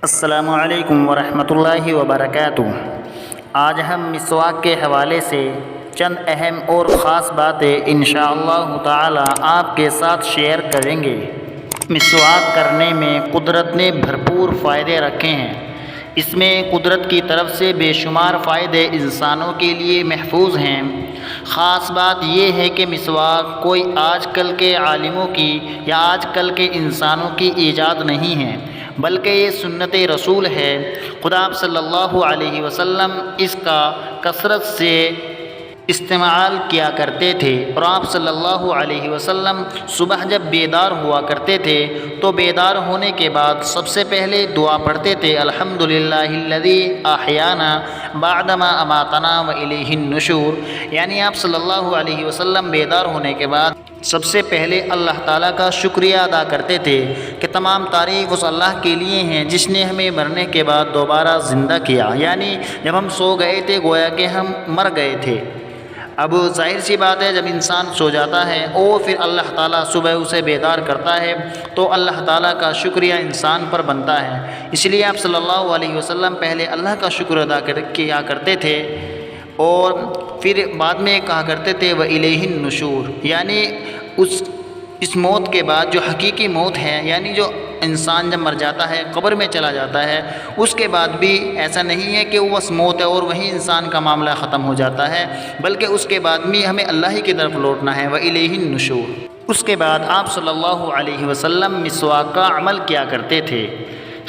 السلام علیکم ورحمۃ اللہ وبرکاتہ۔ آج ہم مسواک کے حوالے سے چند اہم اور خاص باتیں انشاءاللہ تعالی آپ کے ساتھ شیئر کریں گے۔ مسواک کرنے میں قدرت نے بھرپور فائدے رکھے ہیں۔ اس میں قدرت کی طرف سے بے شمار فائدے انسانوں کے لیے محفوظ ہیں۔ خاص بات یہ ہے کہ مسواک کوئی آج کل کے عالموں کی یا آج کل کے انسانوں کی ایجاد نہیں ہے، بلکہ یہ سنت رسول ہے۔ خدا صلی اللہ علیہ وسلم اس کا کثرت سے استعمال کیا کرتے تھے، اور آپ صلی اللہ علیہ وسلم صبح جب بیدار ہوا کرتے تھے تو بیدار ہونے کے بعد سب سے پہلے دعا پڑھتے تھے، الحمدللہ الذی احیانا بعدما اماتنا والیہ النشور۔ یعنی آپ صلی اللہ علیہ وسلم بیدار ہونے کے بعد سب سے پہلے اللہ تعالیٰ کا شکریہ ادا کرتے تھے کہ تمام تعریف اس اللہ کے لیے ہیں جس نے ہمیں مرنے کے بعد دوبارہ زندہ کیا۔ یعنی جب ہم سو گئے تھے گویا کہ ہم مر گئے تھے۔ اب ظاہر سی بات ہے، جب انسان سو جاتا ہے اور پھر اللہ تعالیٰ صبح اسے بیدار کرتا ہے تو اللہ تعالیٰ کا شکریہ انسان پر بنتا ہے۔ اس لیے آپ صلی اللہ علیہ وسلم پہلے اللہ کا شکر ادا کیا کرتے تھے اور پھر بعد میں کہا کرتے تھے وَإِلَيْهِ النُّشُورُ۔ یعنی اس موت کے بعد جو حقیقی موت ہے، یعنی جو انسان جب مر جاتا ہے قبر میں چلا جاتا ہے، اس کے بعد بھی ایسا نہیں ہے کہ وہ بس موت ہے اور وہیں انسان کا معاملہ ختم ہو جاتا ہے، بلکہ اس کے بعد بھی ہمیں اللہ ہی کی طرف لوٹنا ہے، وَإِلَيْهِ النُّشُورُ۔ اس کے بعد آپ صلی اللہ علیہ وسلم مسواک کا عمل کیا کرتے تھے۔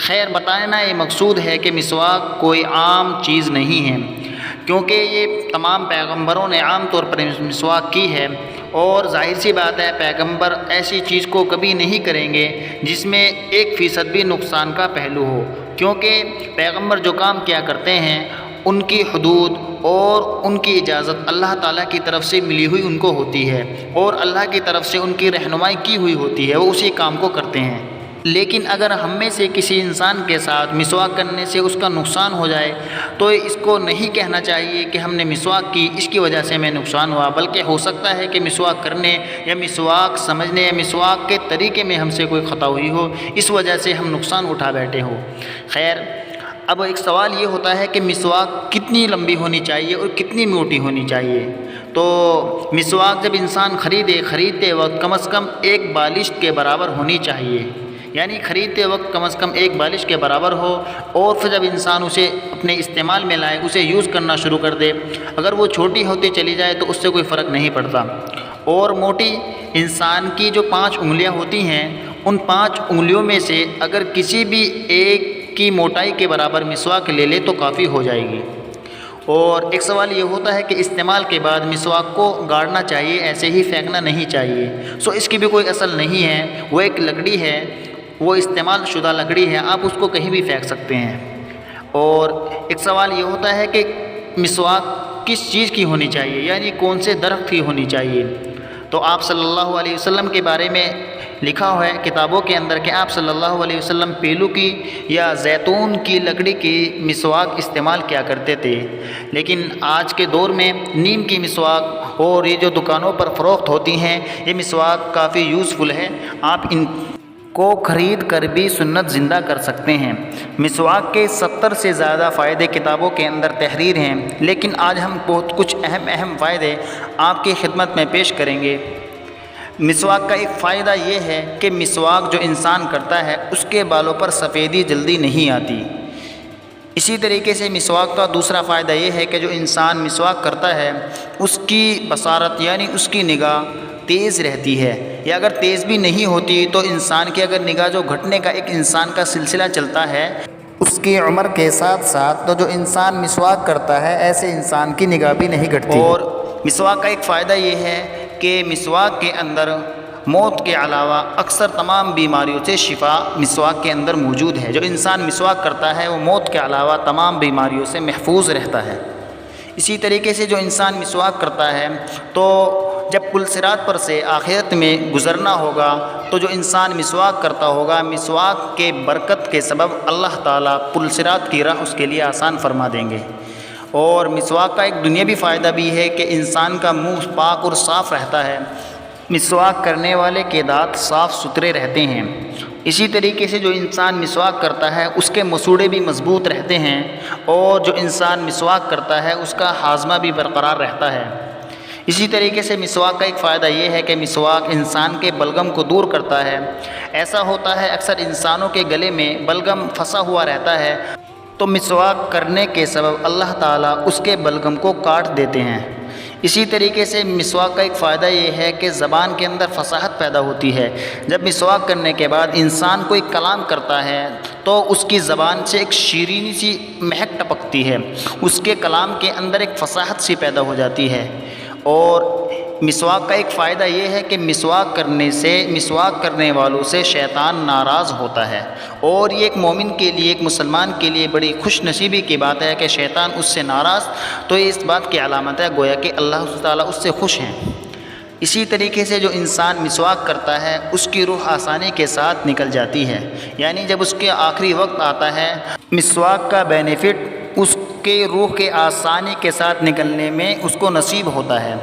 خیر بتانا یہ مقصود ہے کہ مسواک کوئی عام چیز نہیں ہے، کیونکہ یہ تمام پیغمبروں نے عام طور پر مسواک کی ہے، اور ظاہر سی بات ہے پیغمبر ایسی چیز کو کبھی نہیں کریں گے جس میں 1% بھی نقصان کا پہلو ہو، کیونکہ پیغمبر جو کام کیا کرتے ہیں ان کی حدود اور ان کی اجازت اللہ تعالیٰ کی طرف سے ملی ہوئی ان کو ہوتی ہے، اور اللہ کی طرف سے ان کی رہنمائی کی ہوئی ہوتی ہے، وہ اسی کام کو کرتے ہیں۔ لیکن اگر ہم میں سے کسی انسان کے ساتھ مسواک کرنے سے اس کا نقصان ہو جائے تو اس کو نہیں کہنا چاہیے کہ ہم نے مسواک کی اس کی وجہ سے ہمیں نقصان ہوا، بلکہ ہو سکتا ہے کہ مسواک کرنے یا مسواک سمجھنے یا مسواک کے طریقے میں ہم سے کوئی خطا ہوئی ہو، اس وجہ سے ہم نقصان اٹھا بیٹھے ہوں۔ خیر اب ایک سوال یہ ہوتا ہے کہ مسواک کتنی لمبی ہونی چاہیے اور کتنی موٹی ہونی چاہیے؟ تو مسواک جب انسان خریدتے وقت کم از کم 1 بالشت کے برابر ہونی چاہیے، یعنی خریدتے وقت کم از کم 1 بالشت کے برابر ہو، اور پھر جب انسان اسے اپنے استعمال میں لائے، اسے یوز کرنا شروع کر دے، اگر وہ چھوٹی ہوتی چلی جائے تو اس سے کوئی فرق نہیں پڑتا۔ اور موٹی انسان کی جو 5 انگلیاں ہوتی ہیں، ان 5 انگلیوں میں سے اگر کسی بھی ایک کی موٹائی کے برابر مسواک لے لے تو کافی ہو جائے گی۔ اور ایک سوال یہ ہوتا ہے کہ استعمال کے بعد مسواک کو گاڑنا چاہیے، ایسے ہی پھینکنا نہیں چاہیے۔ اس کی بھی کوئی اصل نہیں ہے، وہ ایک لکڑی ہے، وہ استعمال شدہ لکڑی ہے، آپ اس کو کہیں بھی پھینک سکتے ہیں۔ اور ایک سوال یہ ہوتا ہے کہ مسواک کس چیز کی ہونی چاہیے، یعنی کون سے درخت کی ہونی چاہیے؟ تو آپ صلی اللہ علیہ وسلم کے بارے میں لکھا ہوا ہے کتابوں کے اندر کہ آپ صلی اللہ علیہ وسلم پیلو کی یا زیتون کی لکڑی کی مسواک استعمال کیا کرتے تھے، لیکن آج کے دور میں نیم کی مسواک اور یہ جو دکانوں پر فروخت ہوتی ہیں یہ مسواک کافی یوزفل ہے، آپ ان کو خرید کر بھی سنت زندہ کر سکتے ہیں۔ مسواک کے 70 سے زیادہ فائدے کتابوں کے اندر تحریر ہیں، لیکن آج ہم بہت کچھ اہم فائدے آپ کی خدمت میں پیش کریں گے۔ مسواک کا ایک فائدہ یہ ہے کہ مسواک جو انسان کرتا ہے اس کے بالوں پر سفیدی جلدی نہیں آتی۔ اسی طریقے سے مسواک کا دوسرا فائدہ یہ ہے کہ جو انسان مسواک کرتا ہے اس کی بصارت یعنی اس کی نگاہ تیز رہتی ہے، یا اگر تیز بھی نہیں ہوتی تو انسان کی اگر نگاہ جو گھٹنے کا ایک انسان کا سلسلہ چلتا ہے اس کی عمر کے ساتھ ساتھ، تو جو انسان مسواک کرتا ہے ایسے انسان کی نگاہ بھی نہیں گھٹتی۔ اور مسواک کا ایک فائدہ یہ ہے کہ مسواک کے اندر موت کے علاوہ اکثر تمام بیماریوں سے شفا مسواک کے اندر موجود ہے۔ جو انسان مسواک کرتا ہے وہ موت کے علاوہ تمام بیماریوں سے محفوظ رہتا ہے۔ اسی طریقے سے جو انسان مسواک کرتا ہے تو جب پل صراط پر سے آخرت میں گزرنا ہوگا تو جو انسان مسواک کرتا ہوگا، مسواک کے برکت کے سبب اللہ تعالیٰ پل صراط کی راہ اس کے لیے آسان فرما دیں گے۔ اور مسواک کا ایک دنیاوی فائدہ بھی ہے کہ انسان کا منہ پاک اور صاف رہتا ہے، مسواک کرنے والے کے دانت صاف ستھرے رہتے ہیں، اسی طریقے سے جو انسان مسواک کرتا ہے اس کے مسوڑے بھی مضبوط رہتے ہیں، اور جو انسان مسواک کرتا ہے اس کا ہاضمہ بھی برقرار رہتا ہے۔ اسی طریقے سے مسواک کا ایک فائدہ یہ ہے کہ مسواک انسان کے بلغم کو دور کرتا ہے۔ ایسا ہوتا ہے اکثر انسانوں کے گلے میں بلغم پھنسا ہوا رہتا ہے، تو مسواک کرنے کے سبب اللہ تعالیٰ اس کے بلغم کو کاٹ دیتے ہیں۔ اسی طریقے سے مسواک کا ایک فائدہ یہ ہے کہ زبان کے اندر فصاحت پیدا ہوتی ہے۔ جب مسواک کرنے کے بعد انسان کوئی کلام کرتا ہے تو اس کی زبان سے ایک شیرینی سی مہک ٹپکتی ہے، اس کے کلام کے اندر ایک فصاحت سی پیدا ہو جاتی ہے۔ اور مسواک کا ایک فائدہ یہ ہے کہ مسواک کرنے والوں سے شیطان ناراض ہوتا ہے، اور یہ ایک مومن کے لیے، ایک مسلمان کے لیے بڑی خوش نصیبی کی بات ہے کہ شیطان اس سے ناراض، تو یہ اس بات کی علامت ہے گویا کہ اللہ تعالیٰ اس سے خوش ہیں۔ اسی طریقے سے جو انسان مسواک کرتا ہے اس کی روح آسانی کے ساتھ نکل جاتی ہے، یعنی جب اس کے آخری وقت آتا ہے مسواک کا بینیفٹ اس کے روح کے آسانی کے ساتھ نکلنے میں اس کو نصیب ہوتا ہے۔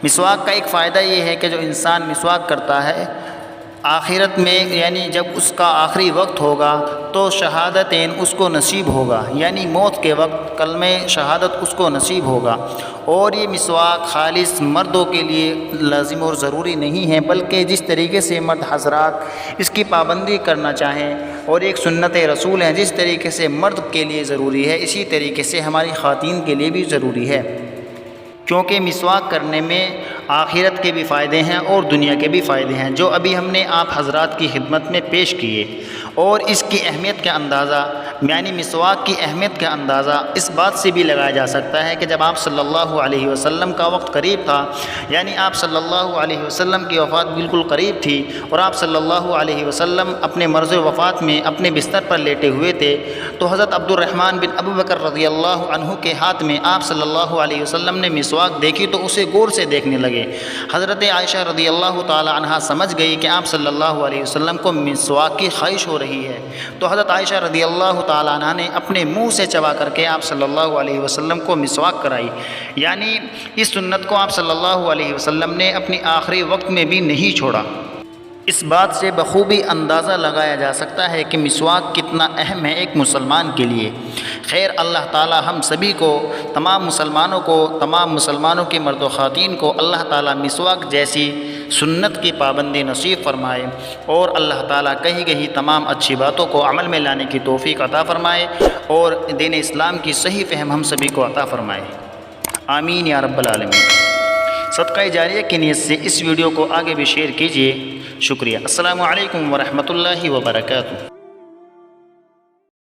مسواک کا ایک فائدہ یہ ہے کہ جو انسان مسواک کرتا ہے آخرت میں، یعنی جب اس کا آخری وقت ہوگا تو شہادتین اس کو نصیب ہوگا، یعنی موت کے وقت کلمہ شہادت اس کو نصیب ہوگا۔ اور یہ مسواک خالص مردوں کے لیے لازم اور ضروری نہیں ہے، بلکہ جس طریقے سے مرد حضرات اس کی پابندی کرنا چاہیں اور ایک سنت رسول ہے، جس طریقے سے مرد کے لیے ضروری ہے اسی طریقے سے ہماری خواتین کے لیے بھی ضروری ہے، کیونکہ مسواک کرنے میں آخرت کے بھی فائدے ہیں اور دنیا کے بھی فائدے ہیں، جو ابھی ہم نے آپ حضرات کی خدمت میں پیش کیے۔ اور اس کی اہمیت کا اندازہ، یعنی مسواک کی اہمیت کا اندازہ اس بات سے بھی لگایا جا سکتا ہے کہ جب آپ صلی اللہ علیہ وسلم کا وقت قریب تھا، یعنی آپ صلی اللہ علیہ وسلم کی وفات بالکل قریب تھی، اور آپ صلی اللہ علیہ وسلم اپنے مرض وفات میں اپنے بستر پر لیٹے ہوئے تھے، تو حضرت عبد الرحمن بن ابو بکر رضی اللہ عنہ کے ہاتھ میں آپ صلی اللہ علیہ وسلم نے مسواک دیکھی تو اسے غور سے دیکھنے لگے۔ حضرت عائشہ رضی اللہ تعالی عنہا سمجھ گئی کہ آپ صلی اللہ علیہ وسلم کو مسواک کی خواہش ہو رہی ہے، تو حضرت عائشہ رضی اللہ تعالی عنہا نے اپنے منہ سے چبا کر کے آپ صلی اللہ علیہ وسلم کو مسواک کرائی، یعنی اس سنت کو آپ صلی اللہ علیہ وسلم نے اپنی آخری وقت میں بھی نہیں چھوڑا۔ اس بات سے بخوبی اندازہ لگایا جا سکتا ہے کہ مسواک کتنا اہم ہے ایک مسلمان کے لیے۔ خیر، اللہ تعالی ہم سبھی کو، تمام مسلمانوں کے مرد و خواتین کو اللہ تعالی مسواک جیسی سنت کی پابندی نصیب فرمائے، اور اللہ تعالیٰ کہی گئی تمام اچھی باتوں کو عمل میں لانے کی توفیق عطا فرمائے، اور دین اسلام کی صحیح فہم ہم سبھی کو عطا فرمائے، آمین یا رب العالمین۔ صدقہ جاریہ کی نیت سے اس ویڈیو کو آگے بھی شیئر کیجیے، شکریہ۔ السلام علیکم ورحمۃ اللہ وبرکاتہ۔